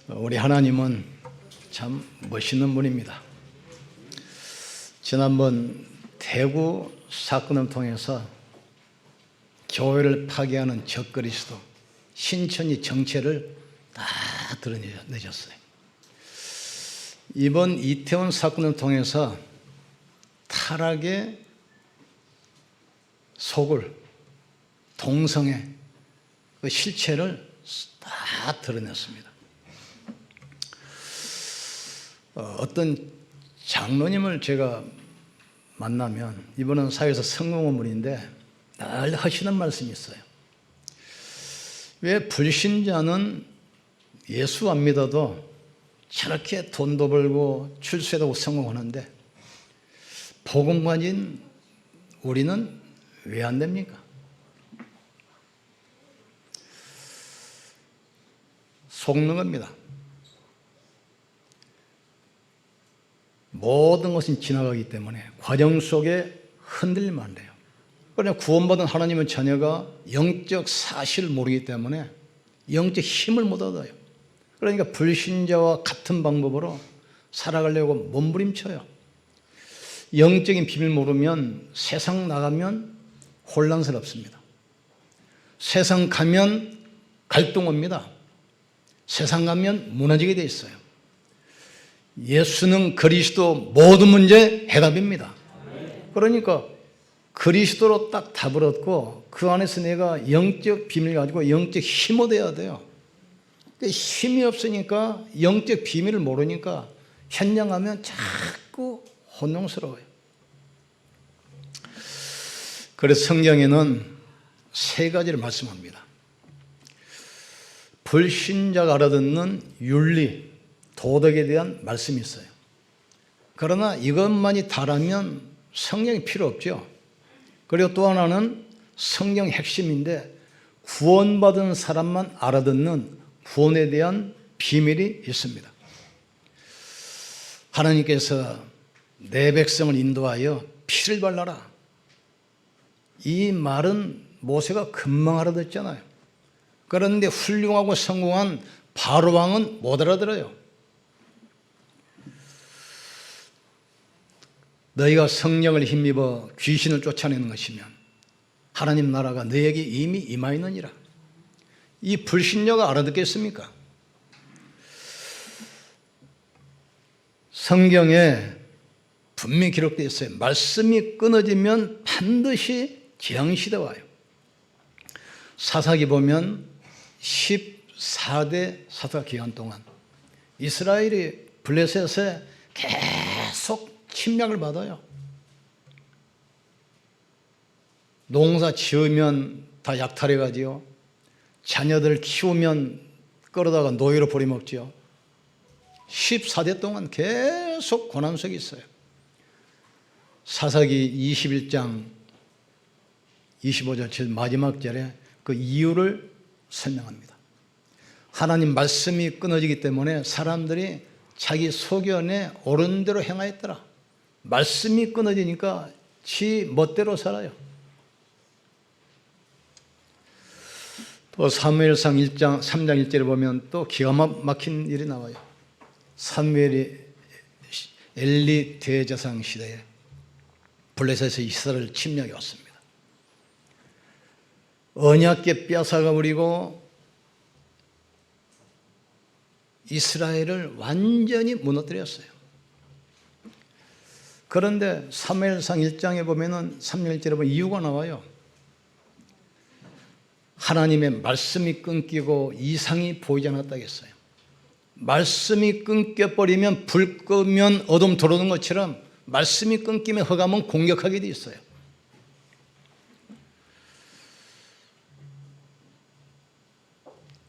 우리 하나님은 참 멋있는 분입니다. 지난번 대구 사건을 통해서 교회를 파괴하는 적그리스도 신천지 정체를 다 드러내셨어요. 이번 이태원 사건을 통해서 타락의 속을, 동성애 그 실체를 다 드러냈습니다. 어떤 장로님을 제가 만나면, 이분은 사회에서 성공한 분인데 늘 하시는 말씀이 있어요. 왜 불신자는 예수 안 믿어도 저렇게 돈도 벌고 출세도 하고 성공하는데 복음 가진 우리는 왜 안 됩니까? 속는 겁니다. 모든 것은 지나가기 때문에 과정 속에 흔들리면 안 돼요. 그러나 구원받은 하나님의 자녀가 영적 사실을 모르기 때문에 영적 힘을 못 얻어요. 그러니까 불신자와 같은 방법으로 살아가려고 몸부림쳐요. 영적인 비밀 모르면 세상 나가면 혼란스럽습니다. 세상 가면 갈등 옵니다. 세상 가면 무너지게 돼 있어요. 예수는 그리스도 모든 문제 해답입니다. 그러니까 그리스도로 딱 답을 얻고 그 안에서 내가 영적 비밀을 가지고 영적 힘을 얻어야 돼요. 힘이 없으니까 영적 비밀을 모르니까 현장 가면 자꾸 혼동스러워요. 그래서 성경에는 세 가지를 말씀합니다. 불신자가 알아듣는 윤리, 도덕에 대한 말씀이 있어요. 그러나 이것만이 다라면 성경이 필요 없죠. 그리고 또 하나는 성경 핵심인데 구원받은 사람만 알아듣는 구원에 대한 비밀이 있습니다. 하나님께서 내 백성을 인도하여 피를 발라라. 이 말은 모세가 금방 알아듣잖아요. 그런데 훌륭하고 성공한 바로 왕은 못 알아들어요. 너희가 성령을 힘입어 귀신을 쫓아내는 것이면 하나님 나라가 너희에게 이미 임하 있느니라. 이 불신자가 알아듣겠습니까? 성경에 분명히 기록되어 있어요. 말씀이 끊어지면 반드시 재앙시대가 와요. 사사기 보면 14대 사사 기간 동안 이스라엘이 블레셋에 계속 침략을 받아요. 농사 지으면 다 약탈해가지요. 자녀들 키우면 끌어다가 노예로 버려먹지요. 14대 동안 계속 고난 속에 있어요. 사사기 21장 25절 제일 마지막 절에 그 이유를 설명합니다. 하나님 말씀이 끊어지기 때문에 사람들이 자기 소견에 옳은 대로 행하였더라. 말씀이 끊어지니까 지 멋대로 살아요. 또 사무엘상 1장 3장 1절에 보면 또 기가 막힌 일이 나와요. 사무엘이 엘리 대제사장 시대에 블레셋에서 이스라엘을 침략해 왔습니다. 언약궤 뺏어가 버리고 이스라엘을 완전히 무너뜨렸어요. 그런데 사무엘상 1장에 보면은 3절 1절에 보면 이유가 나와요. 하나님의 말씀이 끊기고 이상이 보이지 않았다고 했어요. 말씀이 끊겨버리면 불 끄면 어둠 들어오는 것처럼 말씀이 끊기면 흑암은 공격하게 돼 있어요.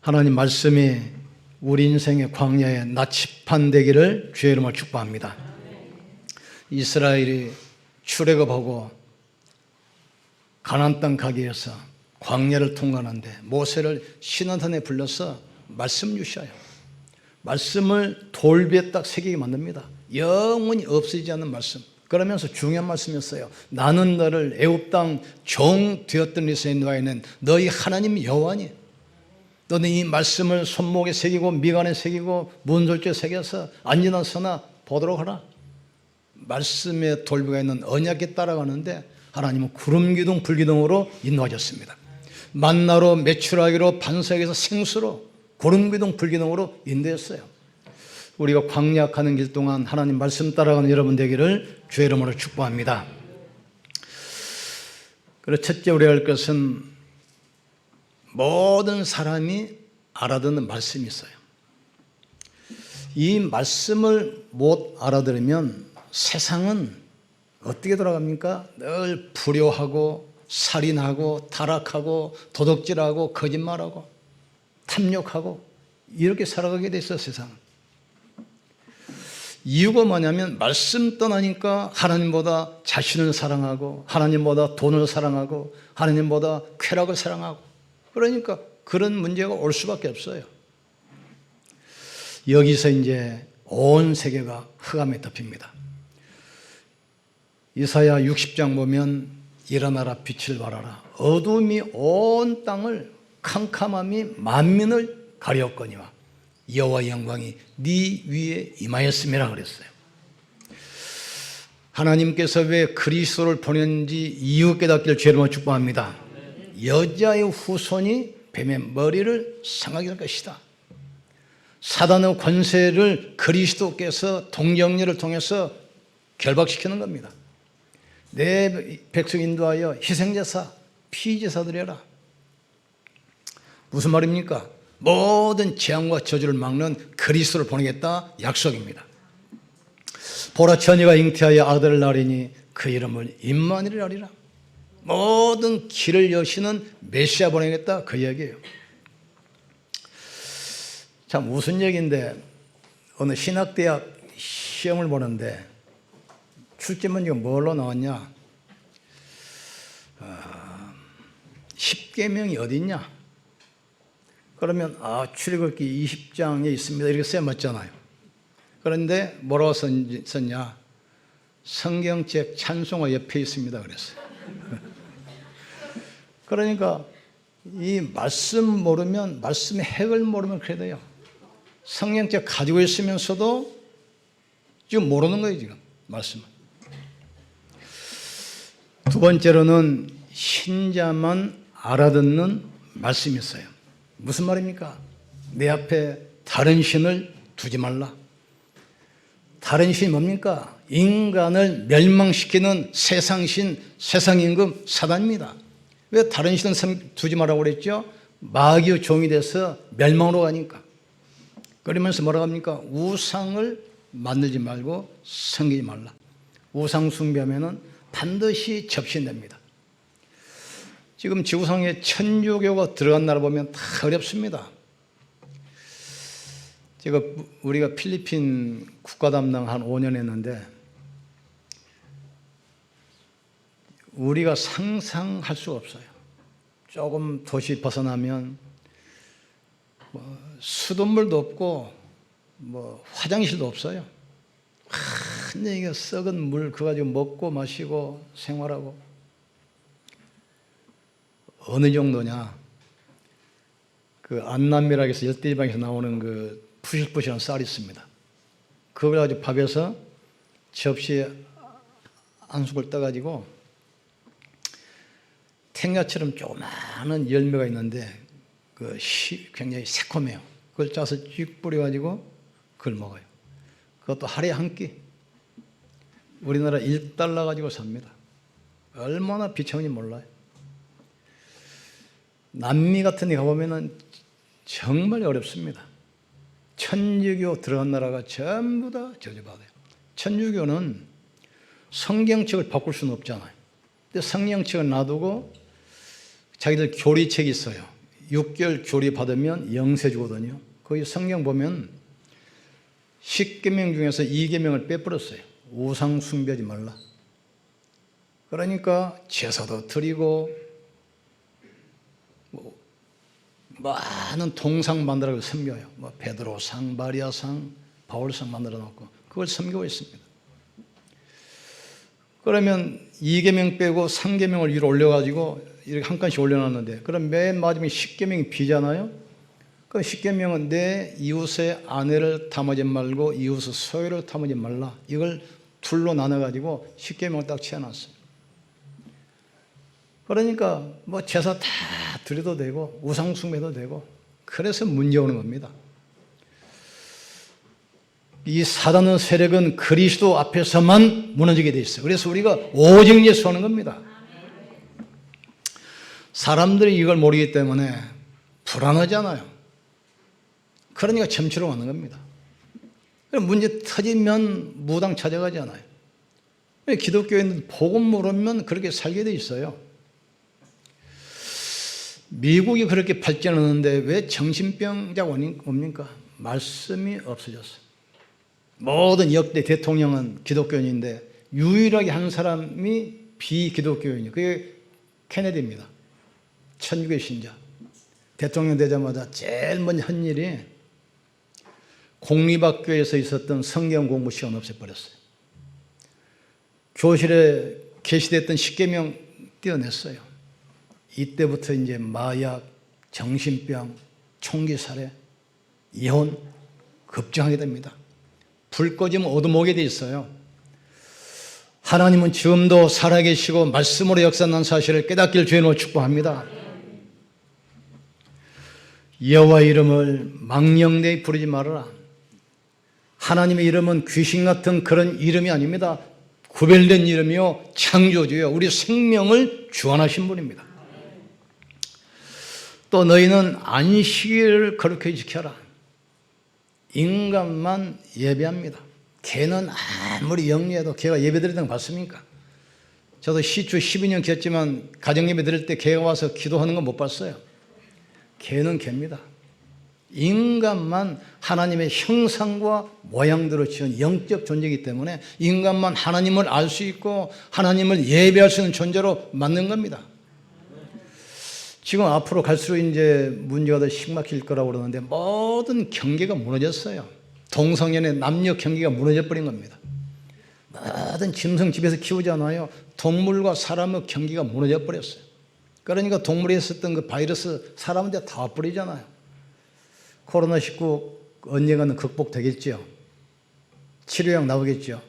하나님 말씀이 우리 인생의 광야에 나치판 되기를 주의 이름으로 축복합니다. 이스라엘이 출애굽하고 가나안 땅 가기 위해서 광야를 통과하는데 모세를 시내산에 불러서 말씀 주셔요. 말씀을 돌비에 딱 새기게 만듭니다. 영원히 없어지지 않는 말씀. 그러면서 중요한 말씀이었어요. 나는 너를 애굽 땅 종 되었던 이스라엘 너희는 너희 하나님 여호와니. 너는 이 말씀을 손목에 새기고 미간에 새기고 문설주에 새겨서 안전한 선나 보도록 하라. 말씀의 돌비가 있는 언약에 따라가는데 하나님은 구름기둥 불기둥으로 인도하셨습니다. 만나로 메추라기로 반석에서 생수로 구름기둥 불기둥으로 인도했어요. 우리가 광야가는 길 동안 하나님 말씀 따라가는 여러분 되기를 주의 이름으로 축복합니다. 그리고 첫째 우리가 할 것은 모든 사람이 알아듣는 말씀이 있어요. 이 말씀을 못 알아들으면 세상은 어떻게 돌아갑니까? 늘 불효하고 살인하고 타락하고 도둑질하고 거짓말하고 탐욕하고 이렇게 살아가게 돼 있어요. 세상은. 이유가 뭐냐면 말씀 떠나니까 하나님보다 자신을 사랑하고 하나님보다 돈을 사랑하고 하나님보다 쾌락을 사랑하고 그러니까 그런 문제가 올 수밖에 없어요. 여기서 이제 온 세계가 흑암에 덮입니다. 이사야 60장 보면 일어나라 빛을 발하라 어둠이 온 땅을 캄캄함이 만민을 가렸거니와 여호와의 영광이 네 위에 임하였음이라 그랬어요. 하나님께서 왜 그리스도를 보냈는지 이유 깨닫기를 주의 이름으로 축복합니다. 여자의 후손이 뱀의 머리를 상하게 할 것이다. 사단의 권세를 그리스도께서 동정녀를 통해서 결박시키는 겁니다. 내 백성 인도하여 희생제사, 피제사 드려라. 무슨 말입니까? 모든 재앙과 저주를 막는 그리스도를 보내겠다 약속입니다. 보라 처녀가 잉태하여 아들을 낳으리니 그 이름을 임마누엘이라 하리라. 모든 길을 여시는 메시아 보내겠다 그 이야기예요. 참 무슨 얘기인데 어느 신학대학 시험을 보는데 출제 문제가 뭘로 나왔냐? 10계명이 어디 있냐? 그러면 출애굽기 20장에 있습니다 이렇게 써 맞잖아요. 그런데 뭐라고 썼냐? 성경책 찬송가 옆에 있습니다 그랬어요. 그러니까 이 말씀 모르면 말씀의 핵을 모르면 그래 돼요. 성경책 가지고 있으면서도 지금 모르는 거예요 지금 말씀을. 두 번째로는 신자만 알아듣는 말씀이 있어요. 무슨 말입니까? 내 앞에 다른 신을 두지 말라. 다른 신이 뭡니까? 인간을 멸망시키는 세상신, 세상임금 사단입니다. 왜 다른 신을 두지 말라고 그랬죠? 마귀의 종이 돼서 멸망으로 가니까. 그러면서 뭐라고 합니까? 우상을 만들지 말고 섬기지 말라. 우상 숭배하면 반드시 접신됩니다. 지금 지구상에 천주교가 들어간 나라 보면 다 어렵습니다. 제가 우리가 필리핀 국가 담당 한 5년 했는데 우리가 상상할 수가 없어요. 조금 도시 벗어나면 수돗물도 없고 화장실도 없어요. 완전히 이게 썩은 물 그거 가지고 먹고 마시고 생활하고 어느 정도냐? 그 안남미락에서 열대지방에서 나오는 그 푸실푸실한 쌀이 있습니다. 그걸 가지고 밥에서 접시에 한 숟을 떠가지고 탱야처럼 조그마한 열매가 있는데 굉장히 새콤해요. 그걸 짜서 쭉 뿌려가지고 그걸 먹어요. 그것도 하루에 한 끼. 우리나라 1달러 가지고 삽니다. 얼마나 비참한지 몰라요. 남미 같은 데 가보면 정말 어렵습니다. 천주교 들어간 나라가 전부 다 저주받아요. 천주교는 성경책을 바꿀 수는 없잖아요. 근데 성경책을 놔두고 자기들 교리책이 있어요. 6개월 교리 받으면 영세 주거든요. 거기 성경 보면 10계명 중에서 2계명을 빼버렸어요. 우상 숭배하지 말라. 그러니까 제사도 드리고 많은 동상 만들어서 섬겨요. 베드로상, 마리아상, 바울상 만들어 놓고 그걸 섬기고 있습니다. 그러면 2계명 빼고 3계명을 위로 올려가지고 이렇게 한 칸씩 올려놨는데 그럼 맨 마지막에 10계명이 비잖아요. 그 십계명은 내 이웃의 아내를 탐하지 말고 이웃의 소유를 탐하지 말라. 이걸 둘로 나눠가지고 십계명을 딱 채워놨어요. 그러니까 뭐 제사 다 드려도 되고 우상 숭배도 되고, 그래서 문제 오는 겁니다. 이 사단의 세력은 그리스도 앞에서만 무너지게 돼 있어요. 그래서 우리가 오직 예수 하는 겁니다. 사람들이 이걸 모르기 때문에 불안하잖아요. 그러니까 점치러 가는 겁니다. 문제 터지면 무당 찾아가잖아요. 기독교인은 복음 모르면 그렇게 살게 돼 있어요. 미국이 그렇게 발전하는데 왜 정신병자가 옵니까? 말씀이 없어졌어요. 모든 역대 대통령은 기독교인인데 유일하게 한 사람이 비기독교인이에요. 그게 케네디입니다. 천주교 신자. 대통령 되자마자 제일 먼저 한 일이 공립학교에서 있었던 성경 공부 시간 없애버렸어요. 교실에 게시됐던 십계명 떼어냈어요. 이때부터 이제 마약, 정신병, 총기 살해, 이혼 급증하게 됩니다. 불 꺼지면 얻어먹게 돼 있어요. 하나님은 지금도 살아계시고 말씀으로 역사한 사실을 깨닫길 주님으로 축복합니다. 여호와 이름을 망령되이 부르지 말아라. 하나님의 이름은 귀신 같은 그런 이름이 아닙니다. 구별된 이름이요, 창조주요, 우리 생명을 주관하신 분입니다. 또 너희는 안식일을 거룩히 지켜라. 인간만 예배합니다. 개는 아무리 영리해도 개가 예배 드리는 거 봤습니까? 저도 시주 12년 기했지만 가정예배 드릴 때 개가 와서 기도하는 건 못 봤어요. 개는 개입니다. 인간만 하나님의 형상과 모양대로 지은 영적 존재이기 때문에 인간만 하나님을 알 수 있고 하나님을 예배할 수 있는 존재로 만든 겁니다. 지금 앞으로 갈수록 이제 문제가 더 심각해질 거라고 그러는데 모든 경계가 무너졌어요. 동성연의 남녀 경계가 무너져 버린 겁니다. 모든 짐승 집에서 키우잖아요. 동물과 사람의 경계가 무너져 버렸어요. 그러니까 동물에 있었던 그 바이러스 사람한테 다 와버리잖아요. 코로나19 언젠가는 극복되겠죠. 치료약 나오겠죠.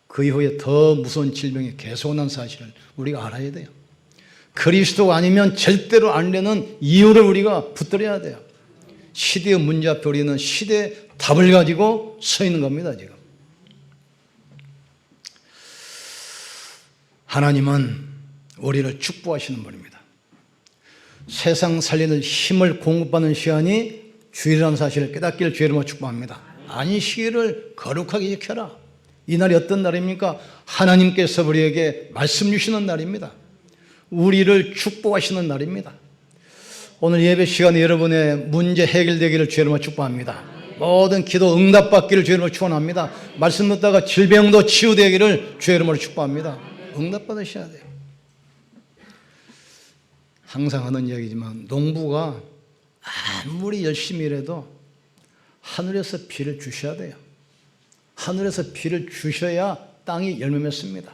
그 이후에 더 무서운 질병이 계속 난 사실을 우리가 알아야 돼요. 그리스도 아니면 절대로 안 되는 이유를 우리가 붙들어야 돼요. 시대의 문제 앞에 우리는 시대의 답을 가지고 서 있는 겁니다. 지금 하나님은 우리를 축복하시는 분입니다. 세상 살리는 힘을 공급받는 시간이 주일이라는 사실을 깨닫기를 주의 이름으로 축복합니다. 안식일을 거룩하게 지켜라. 이 날이 어떤 날입니까? 하나님께서 우리에게 말씀 주시는 날입니다. 우리를 축복하시는 날입니다. 오늘 예배 시간에 여러분의 문제 해결되기를 주의 이름으로 축복합니다. 모든 기도 응답받기를 주의 이름으로 축원합니다. 말씀 듣다가 질병도 치유되기를 주의 이름으로 축복합니다. 응답받으셔야 돼요. 항상 하는 이야기지만 농부가 아무리 열심히 일해도 하늘에서 비를 주셔야 돼요. 하늘에서 비를 주셔야 땅이 열매 맺습니다.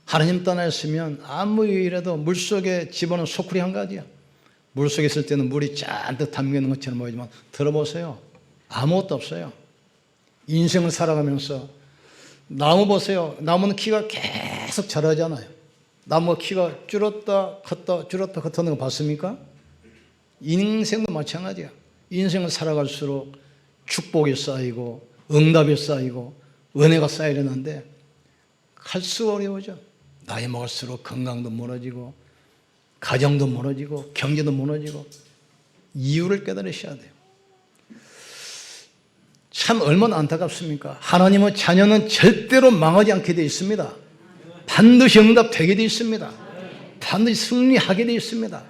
하나님 떠나있으면 아무리 일해도 물속에 집어넣은 소쿠리 한 가지야. 물속에 있을 때는 물이 잔뜩 담겨있는 것처럼 보이지만 들어보세요. 아무것도 없어요. 인생을 살아가면서 나무 보세요. 나무는 키가 계속 자라잖아요. 나무가 키가 줄었다 컸다 줄었다 컸다는 거 봤습니까? 인생도 마찬가지야. 인생을 살아갈수록 축복이 쌓이고 응답이 쌓이고 은혜가 쌓이려는데 갈수록 어려워져. 나이 먹을수록 건강도 무너지고 가정도 무너지고 경제도 무너지고 이유를 깨달으셔야 돼요. 참 얼마나 안타깝습니까? 하나님의 자녀는 절대로 망하지 않게 되어 있습니다. 반드시 응답되게 되어 있습니다. 반드시 승리하게 되어 있습니다.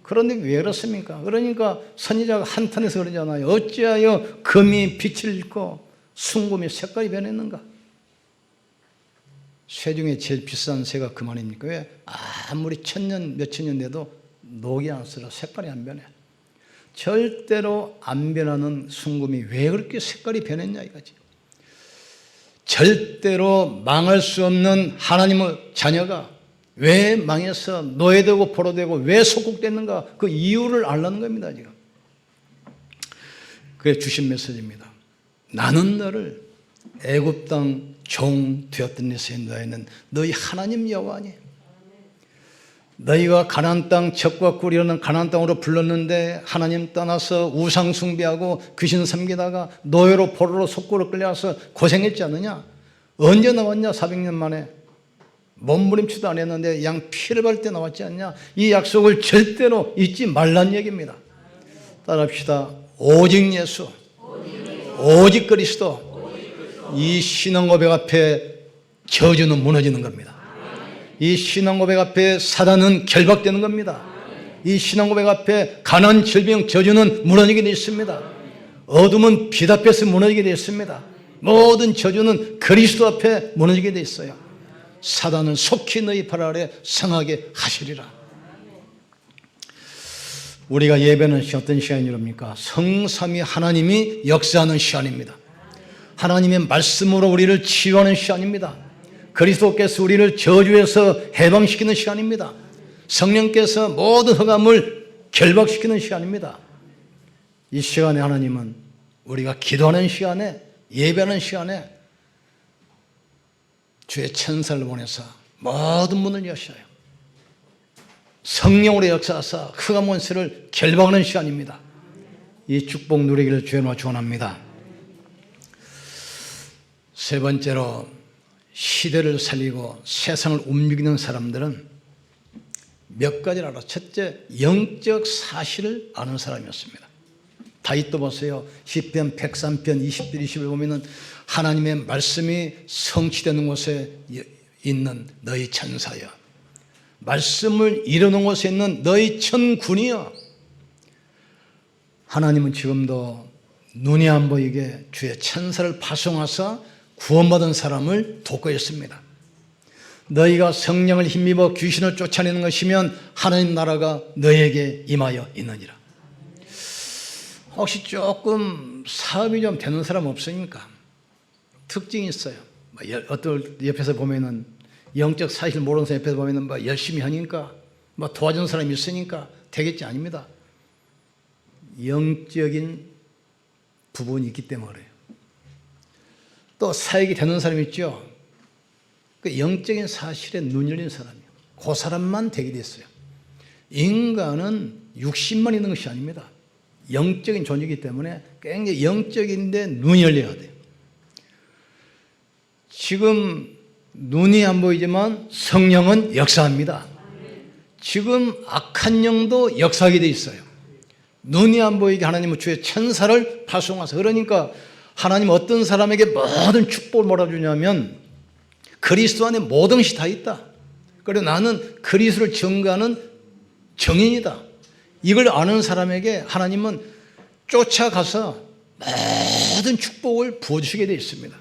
그런데 왜 그렇습니까? 그러니까 선지자가 한탄해서 그러잖아요. 어찌하여 금이 빛을 잃고 순금이 색깔이 변했는가? 쇠 중에 제일 비싼 쇠가 금 아닙니까? 왜? 아무리 천년 몇천 년 돼도 녹이 안 쓸어 색깔이 안 변해. 절대로 안 변하는 순금이 왜 그렇게 색깔이 변했냐 이거지. 절대로 망할 수 없는 하나님의 자녀가 왜 망해서 노예되고 포로되고 왜 속국됐는가 그 이유를 알라는 겁니다. 지금 그래 주신 메시지입니다. 나는 너를 애굽 땅 종 되었던 데서 인도하였는 너희 하나님 여호와니. 너희가 가나안 땅 젖과 꿀이 흐르는 가나안 땅으로 불렀는데 하나님 떠나서 우상 숭배하고 귀신 섬기다가 노예로 포로로 속고로 끌려와서 고생했지 않느냐? 언제 나왔냐? 400년 만에. 몸부림치도 안 했는데 양 피를 발 때 나왔지 않냐? 이 약속을 절대로 잊지 말란 얘기입니다. 따라합시다. 오직 예수, 오직 그리스도. 이 신앙 고백 앞에 저주는 무너지는 겁니다. 이 신앙 고백 앞에 사단은 결박되는 겁니다. 이 신앙 고백 앞에 가난, 질병, 저주는 무너지게 되어 있습니다. 어둠은 빛 앞에서 무너지게 되어 있습니다. 모든 저주는 그리스도 앞에 무너지게 되어 있어요. 사단은 속히 너희 발 아래 상하게 하시리라. 우리가 예배는 어떤 시간이랍니까? 성삼위 하나님이 역사하는 시간입니다. 하나님의 말씀으로 우리를 치유하는 시간입니다. 그리스도께서 우리를 저주에서 해방시키는 시간입니다. 성령께서 모든 흑암을 결박시키는 시간입니다. 이 시간에 하나님은 우리가 기도하는 시간에, 예배하는 시간에 주의 천사를 보내서 모든 문을 여셔요. 성령으로 역사하사 흑암 원수를 결박하는 시간입니다. 이 축복 누리기를 주님으로 축원합니다. 세 번째로, 시대를 살리고 세상을 움직이는 사람들은 몇 가지를 알아. 첫째, 영적 사실을 아는 사람이었습니다. 다윗도 보세요. 시편 103편 20절 20을 보면은 하나님의 말씀이 성취되는 곳에 있는 너희 천사여, 말씀을 이루는 곳에 있는 너희 천군이여. 하나님은 지금도 눈이 안 보이게 주의 천사를 파송하사 구원받은 사람을 돕고 있습니다. 너희가 성령을 힘입어 귀신을 쫓아내는 것이면 하나님 나라가 너희에게 임하여 있느니라. 혹시 조금 사업이 좀 되는 사람 없으니까? 특징이 있어요. 어떤 옆에서 보면은 영적 사실 모르는 사람 옆에서 보면은 열심히 하니까 도와주는 사람이 있으니까 되겠지. 아닙니다. 영적인 부분이 있기 때문에 그래요. 또 사역이 되는 사람이 있죠. 그 영적인 사실에 눈 열린 사람이에요. 그 사람만 되게 됐어요. 인간은 육신만 있는 것이 아닙니다. 영적인 존재이기 때문에 굉장히 영적인데 눈이 열려야 돼요. 지금 눈이 안 보이지만 성령은 역사합니다. 지금 악한 영도 역사하게 돼 있어요. 눈이 안 보이게 하나님은 주의 천사를 파송하사. 그러니까 하나님 어떤 사람에게 모든 축복을 몰아주냐면 그리스도 안에 모든 것이 다 있다. 그래서 나는 그리스도를 증거하는 증인이다. 이걸 아는 사람에게 하나님은 쫓아가서 모든 축복을 부어주시게 되어 있습니다.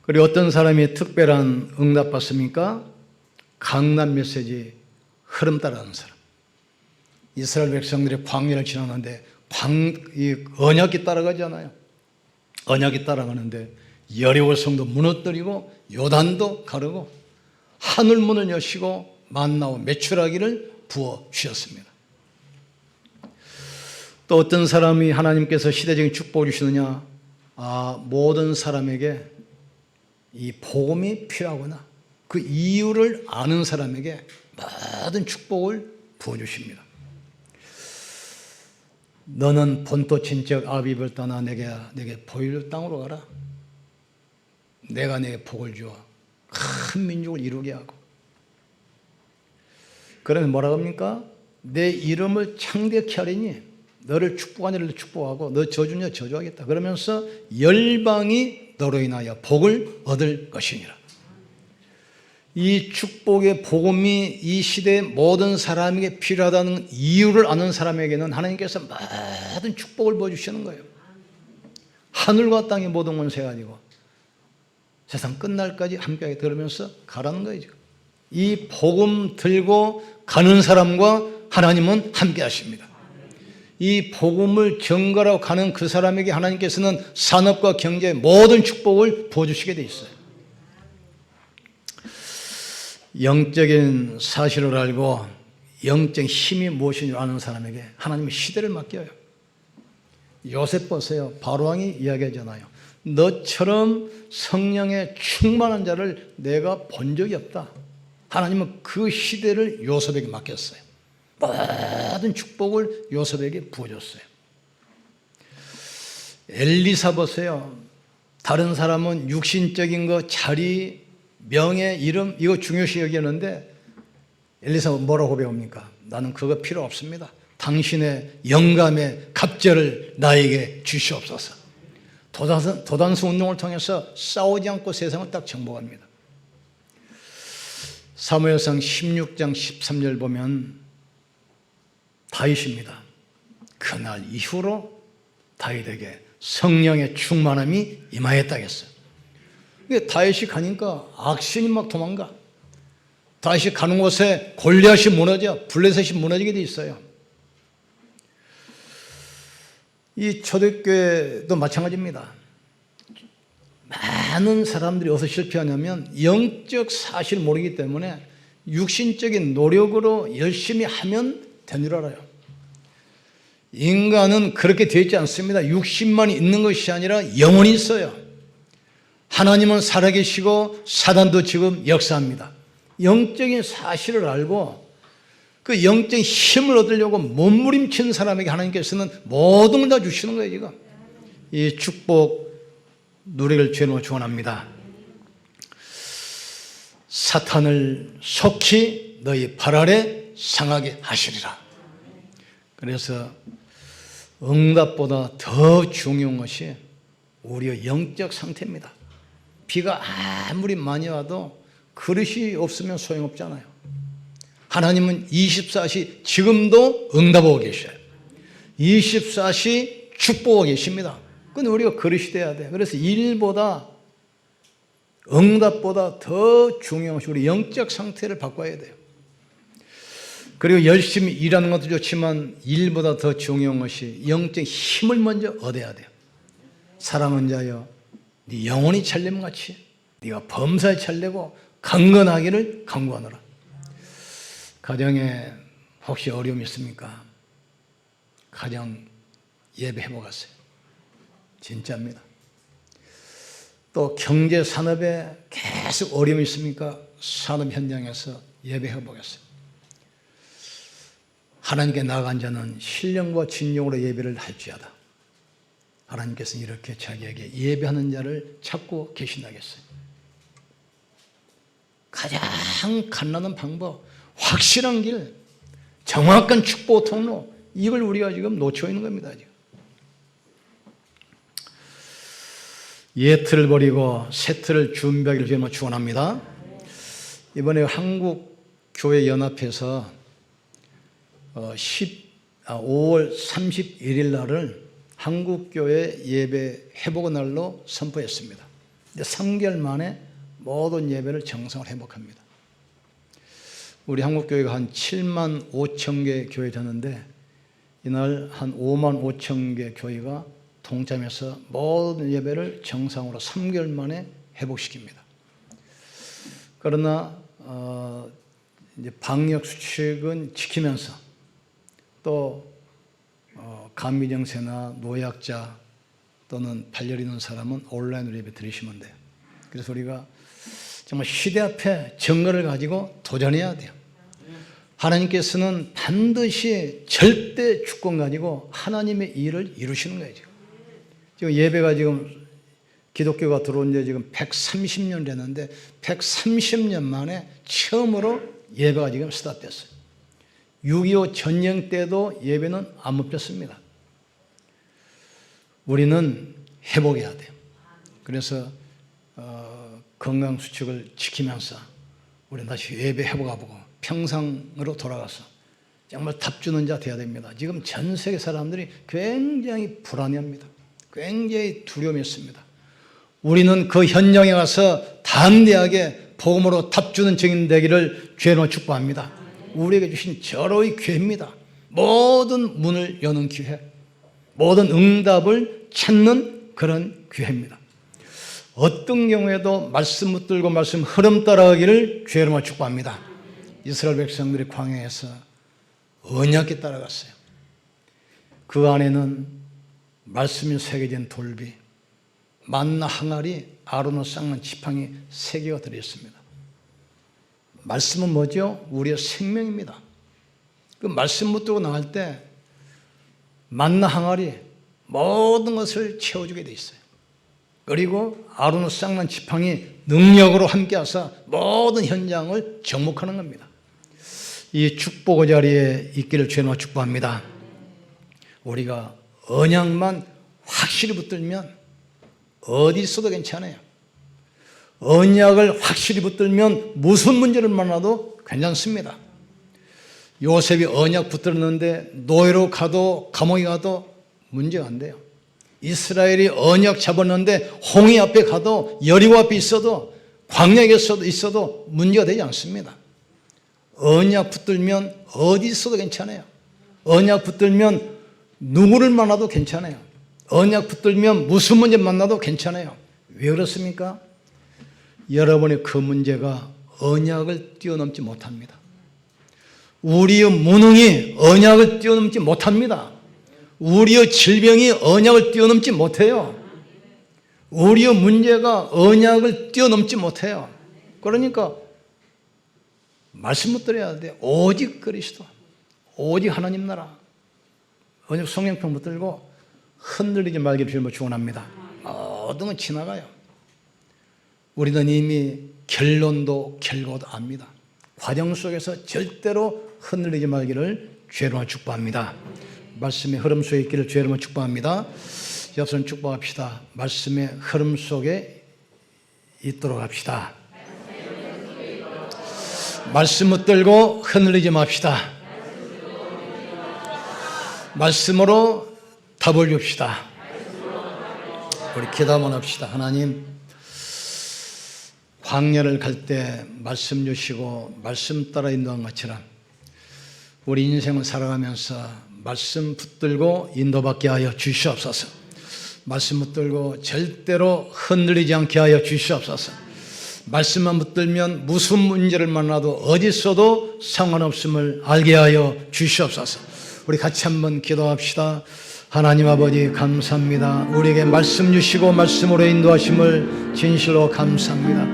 그리고 어떤 사람이 특별한 응답 받습니까? 강난 메시지 흐름 따라가는 사람. 이스라엘 백성들이 광야를 지나는데 언약이 따라가잖아요. 언약이 따라가는데 여리고 성도 무너뜨리고 요단도 가르고 하늘문을 여시고 만나와 메추라기를 부어 주셨습니다. 또 어떤 사람이 하나님께서 시대적인 축복을 주시느냐? 모든 사람에게 이 복음이 필요하거나 그 이유를 아는 사람에게 모든 축복을 부어주십니다. 너는 본토 친척 아비를 떠나 내게 보일 땅으로 가라. 내가 내게 복을 주어 큰 민족을 이루게 하고. 그러면 뭐라고 합니까? 내 이름을 창대케 하리니 너를 축복한 자를 축복하고 너 저주는 자 저주하겠다. 그러면서 열방이 너로 인하여 복을 얻을 것이니라. 이 축복의 복음이 이 시대의 모든 사람에게 필요하다는 이유를 아는 사람에게는 하나님께서 모든 축복을 부어주시는 거예요. 하늘과 땅의 모든 권세가 아니고 세상 끝날까지 함께하게 들으면서 가라는 거예요. 지금. 이 복음 들고 가는 사람과 하나님은 함께 하십니다. 이 복음을 전가하고 가는 그 사람에게 하나님께서는 산업과 경제의 모든 축복을 부어주시게 돼 있어요. 영적인 사실을 알고 영적 힘이 무엇인지 아는 사람에게 하나님의 시대를 맡겨요. 요셉 보세요. 바로왕이 이야기하잖아요. 너처럼 성령에 충만한 자를 내가 본 적이 없다. 하나님은 그 시대를 요셉에게 맡겼어요. 모든 축복을 요셉에게 부어줬어요. 엘리사 보세요. 다른 사람은 육신적인 거, 자리, 명예, 이름 이거 중요시 여기는데 엘리사가 뭐라고 고백합니까? 나는 그거 필요 없습니다. 당신의 영감의 갑절을 나에게 주시옵소서. 도단수 운동을 통해서 싸우지 않고 세상을 딱 정복합니다. 사무엘상 16장 13절 보면 다윗입니다. 그날 이후로 다윗에게 성령의 충만함이 임하였다겠어요. 다윗이 가니까 악신이 막 도망가. 다윗이 가는 곳에 골리앗이 무너져, 블레셋이 무너지게 돼 있어요. 이 초대교회도 마찬가지입니다. 많은 사람들이 어디서 실패하냐면 영적 사실을 모르기 때문에 육신적인 노력으로 열심히 하면 된 줄 알아요. 인간은 그렇게 되어 있지 않습니다. 육신만 있는 것이 아니라 영혼이 있어요. 하나님은 살아계시고 사단도 지금 역사합니다. 영적인 사실을 알고 그 영적인 힘을 얻으려고 몸부림치는 사람에게 하나님께서는 모든 걸 다 주시는 거예요. 지금 이 축복 누리를 주님으로 축원합니다. 사탄을 속히 너희 발 아래 상하게 하시리라. 그래서 응답보다 더 중요한 것이 우리의 영적 상태입니다. 비가 아무리 많이 와도 그릇이 없으면 소용없잖아요. 하나님은 24시 지금도 응답하고 계셔요. 24시 축복하고 계십니다. 근데 우리가 그릇이 돼야 돼요. 그래서 일보다 응답보다 더 중요한 것이 우리 영적 상태를 바꿔야 돼요. 그리고 열심히 일하는 것도 좋지만 일보다 더 중요한 것이 영적 힘을 먼저 얻어야 돼요. 사랑하는 자여, 네 영혼이 찰렘같이 네가 범사에 찰되고 강건하기를 간구하노라. 가정에 혹시 어려움이 있습니까? 가정 예배 해보겠어요. 진짜입니다. 또 경제 산업에 계속 어려움이 있습니까? 산업 현장에서 예배 해보겠어요. 하나님께 나아간 자는 신령과 진정으로 예배를 할지어다. 하나님께서는 이렇게 자기에게 예배하는 자를 찾고 계신다겠어요. 가장 갓나는 방법, 확실한 길, 정확한 축복 통로, 이걸 우리가 지금 놓쳐 있는 겁니다. 지금. 예틀을 버리고 새 틀을 준비하기를 주님으로 축원합니다. 이번에 한국교회연합회에서 5월 31일 날을 한국교회 예배 회복의 날로 선포했습니다. 3개월 만에 모든 예배를 정상으로 회복합니다. 우리 한국교회가 한 7만 5천 개 교회 되는데 이날 한 5만 5천 개 교회가 동참해서 모든 예배를 정상으로 3개월 만에 회복시킵니다. 그러나 이제 방역 수칙은 지키면서 또 감미정세나 노약자 또는 발열 있는 사람은 온라인으로 예배 드리시면 돼요. 그래서 우리가 정말 시대 앞에 정거를 가지고 도전해야 돼요. 하나님께서는 반드시 절대 주권 가지고 하나님의 일을 이루시는 거예요. 지금 예배가 지금 기독교가 들어온 지 지금 130년 됐는데 130년 만에 처음으로 예배가 지금 스타트됐어요. 6.25 전쟁 때도 예배는 안 멈췄습니다. 우리는 회복해야 돼요. 그래서 건강수칙을 지키면서 우리 다시 예배 회복하고 평상으로 돌아가서 정말 답주는 자 되어야 됩니다. 지금 전 세계 사람들이 굉장히 불안해합니다. 굉장히 두려움이 있습니다. 우리는 그 현장에 가서 담대하게 복음으로 답주는 증인 되기를 주님으로 축복합니다. 우리에게 주신 절호의 기회입니다. 모든 문을 여는 기회, 모든 응답을 찾는 그런 기회입니다. 어떤 경우에도 말씀 붙들고 말씀 흐름 따라가기를 주님으로 축복합니다. 이스라엘 백성들이 광야에서 언약에 따라갔어요. 그 안에는 말씀이 새겨진 돌비, 만나 항아리, 아론을 쌍난 지팡이 3개가 들어있습니다. 말씀은 뭐죠? 우리의 생명입니다. 그 말씀 붙들고 나갈 때 만나 항아리 모든 것을 채워주게 돼 있어요. 그리고 아론을 쌍난 지팡이 능력으로 함께하사 모든 현장을 정복하는 겁니다. 이 축복의 자리에 있기를 주님으로 축복합니다. 우리가 언약만 확실히 붙들면 어디 있어도 괜찮아요. 언약을 확실히 붙들면 무슨 문제를 만나도 괜찮습니다. 요셉이 언약 붙들었는데 노예로 가도 감옥에 가도 문제가 안 돼요. 이스라엘이 언약 잡았는데 홍해 앞에 가도 여리고 앞에 있어도 광야에 있어도 문제가 되지 않습니다. 언약 붙들면 어디 있어도 괜찮아요. 언약 붙들면 누구를 만나도 괜찮아요. 언약 붙들면 무슨 문제 만나도 괜찮아요. 왜 그렇습니까? 여러분의 그 문제가 언약을 뛰어넘지 못합니다. 우리의 무능이 언약을 뛰어넘지 못합니다. 우리의 질병이 언약을 뛰어넘지 못해요. 우리의 문제가 언약을 뛰어넘지 못해요. 그러니까 말씀 붙들어야 돼. 오직 그리스도, 오직 하나님 나라, 오직 성령편 붙들고 흔들리지 말기를 주님으로 축원합니다. 모든 건 지나가요. 우리는 이미 결론도 결과도 압니다. 과정 속에서 절대로 흔들리지 말기를 주님으로 축복합니다. 말씀의 흐름 속에 있기를 주님으로 축복합니다. 여러분 축복합시다. 말씀의 흐름 속에 있도록 합시다. 말씀 붙들고 흔들리지 맙시다. 말씀으로 답을 줍시다. 우리 기도 한번 합시다. 하나님, 광야를 갈 때 말씀 주시고 말씀 따라 인도한 것처럼 우리 인생을 살아가면서 말씀 붙들고 인도받게 하여 주시옵소서. 말씀 붙들고 절대로 흔들리지 않게 하여 주시옵소서. 말씀만 붙들면 무슨 문제를 만나도 어디 있어도 상관없음을 알게 하여 주시옵소서. 우리 같이 한번 기도합시다. 하나님 아버지 감사합니다. 우리에게 말씀 주시고 말씀으로 인도하심을 진실로 감사합니다.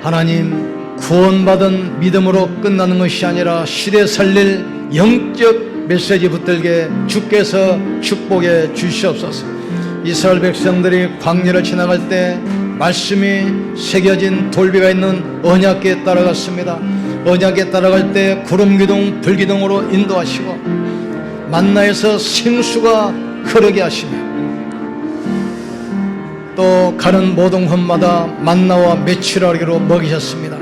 하나님, 구원받은 믿음으로 끝나는 것이 아니라 시대 살릴 영적 메시지 붙들게 주께서 축복해 주시옵소서. 이스라엘 백성들이 광야를 지나갈 때 말씀이 새겨진 돌비가 있는 언약궤에 따라갔습니다. 언약궤에 따라갈 때 구름 기둥, 불 기둥으로 인도하시고 만나에서 생수가 흐르게 하시며 또 가는 모든 곳마다 만나와 메추라기로 먹이셨습니다.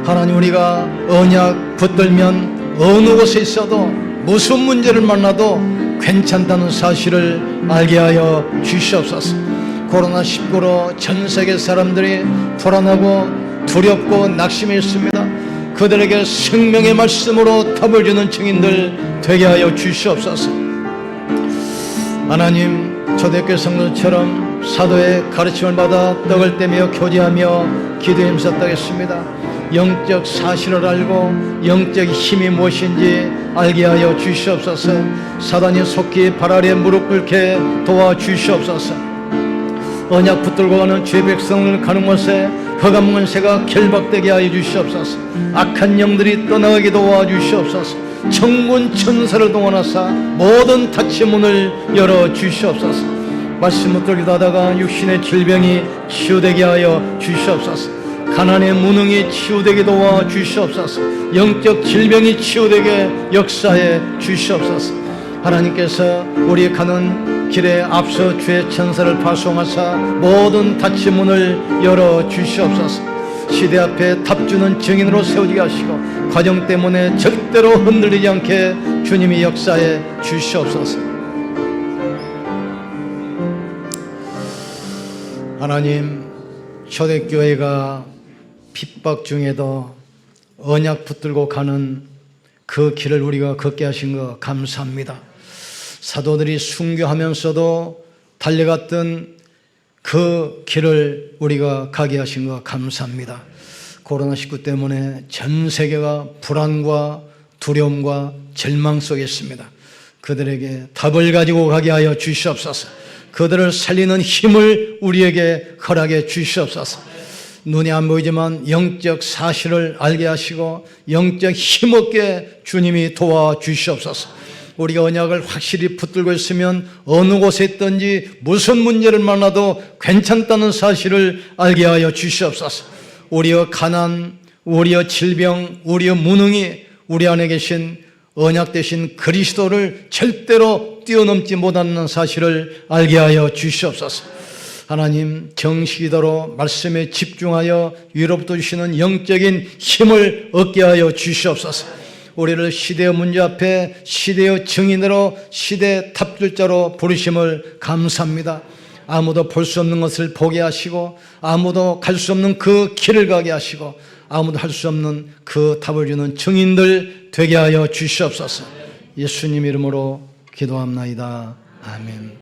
하나님, 우리가 언약 붙들면 어느 곳에 있어도 무슨 문제를 만나도 괜찮다는 사실을 알게 하여 주시옵소서. 코로나19로 전 세계 사람들이 불안하고 두렵고 낙심해 있습니다. 그들에게 생명의 말씀으로 답을 주는 증인들 되게 하여 주시옵소서. 하나님, 초대교회 성도처럼 사도의 가르침을 받아 떡을 떼며 교제하며 기도에 힘썼다겠습니다. 영적 사실을 알고 영적 힘이 무엇인지 알게 하여 주시옵소서. 사단이 속히 발 아래 무릎 꿇게 도와주시옵소서. 언약 붙들고 가는 죄 백성을 가는 곳에 흑암 권세가 결박되게 하여 주시옵소서. 악한 영들이 떠나가게 도와주시옵소서. 천군 천사를 동원하사 모든 닫힌 문을 열어 주시옵소서. 말씀 붙들기도 하다가 육신의 질병이 치유되게 하여 주시옵소서. 가난의 무능이 치유되게 도와 주시옵소서. 영적 질병이 치유되게 역사해 주시옵소서. 하나님께서 우리 가는 길에 앞서 주의 천사를 파송하사 모든 닫힌 문을 열어 주시옵소서. 시대 앞에 답주는 증인으로 세우게 하시고 과정 때문에 절대로 흔들리지 않게 주님이 역사해 주시옵소서. 하나님, 초대교회가 핍박 중에도 언약 붙들고 가는 그 길을 우리가 걷게 하신 거 감사합니다. 사도들이 순교하면서도 달려갔던 그 길을 우리가 가게 하신 거 감사합니다. 코로나19 때문에 전 세계가 불안과 두려움과 절망 속에 있습니다. 그들에게 답을 가지고 가게 하여 주시옵소서. 그들을 살리는 힘을 우리에게 허락해 주시옵소서. 눈에 안 보이지만 영적 사실을 알게 하시고 영적 힘없게 주님이 도와주시옵소서. 우리가 언약을 확실히 붙들고 있으면 어느 곳에 있든지 무슨 문제를 만나도 괜찮다는 사실을 알게 하여 주시옵소서. 우리의 가난, 우리의 질병, 우리의 무능이 우리 안에 계신 언약 되신 그리스도를 절대로 뛰어넘지 못하는 사실을 알게 하여 주시옵소서. 하나님, 정시기도로 말씀에 집중하여 위로부터 주시는 영적인 힘을 얻게 하여 주시옵소서. 우리를 시대의 문제 앞에 시대의 증인으로 시대 탑줄자로 부르심을 감사합니다. 아무도 볼 수 없는 것을 보게 하시고 아무도 갈 수 없는 그 길을 가게 하시고 아무도 할 수 없는 그 답을 주는 증인들 되게 하여 주시옵소서. 예수님 이름으로 기도합나이다. 아멘.